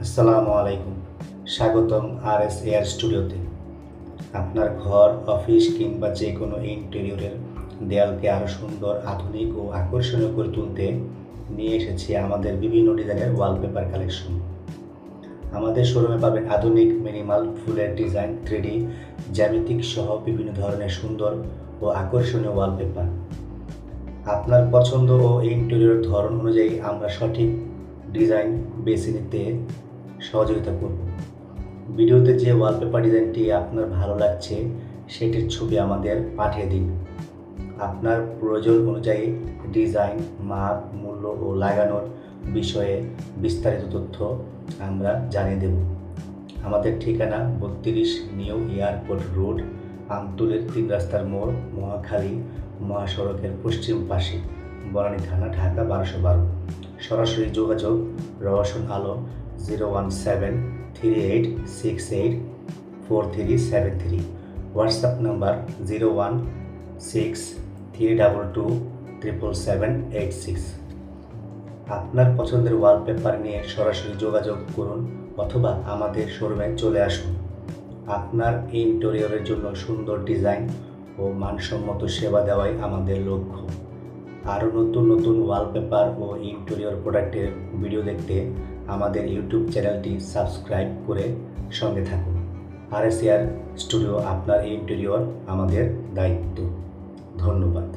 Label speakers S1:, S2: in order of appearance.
S1: আসসালামু আলাইকুম। স্বাগতম RS এয়ার স্টুডিওতে। আপনার ঘর, অফিস কিংবা যে কোনো ইন্টেরিয়রের দেয়ালকে আরও সুন্দর, আধুনিক ও আকর্ষণীয় করে তুলতে নিয়ে এসেছি আমাদের বিভিন্ন ডিজাইনের ওয়ালপেপার কালেকশন। আমাদের শোরুমে পাবেন আধুনিক মিনিমাল ফুলের ডিজাইন, 3D জ্যামিতিক সহ বিভিন্ন ধরনের সুন্দর ও আকর্ষণীয় ওয়ালপেপার। আপনার পছন্দ ও ইন্টেরিয়রের ধরন অনুযায়ী আমরা সঠিক ডিজাইন বেছে নিতে সহযোগিতা করব। ভিডিওতে যে ওয়ালপেপার ডিজাইনটি আপনার ভালো লাগছে সেটির ছবি আমাদের পাঠিয়ে দিন। আপনার প্রয়োজন অনুযায়ী ডিজাইন, মাপ, মূল্য ও লাগানোর বিষয়ে বিস্তারিত তথ্য আমরা জানিয়ে দেব। আমাদের ঠিকানা 32 নিউ এয়ারপোর্ট রোড, আমতুলের 3 রাস্তার মোড়, মহাখালী মহাসড়কের পশ্চিম পাশে, বনানী থানা, ঢাকা 1212। সরাসরি যোগাযোগ রওশন আলম 01738684373, হোয়াটসঅ্যাপ নাম্বার 01632277786। আপনার পছন্দের ওয়ালপেপার নিয়ে সরাসরি যোগাযোগ করুন অথবা আমাদের শোরুমে চলে আসুন। আপনার ইন্টেরিয়রের জন্য সুন্দর ডিজাইন ও মানসম্মত সেবা দেওয়াই আমাদের লক্ষ্য। আরও নতুন নতুন ওয়ালপেপার ও ইন্টেরিয়র প্রোডাক্টের ভিডিও দেখতে আমাদের ইউটিউব চ্যানেলটি সাবস্ক্রাইব করে সঙ্গে থাকুন। RS এয়ার স্টুডিও, আপনার ইন্টেরিয়র আমাদের দায়িত্ব। ধন্যবাদ।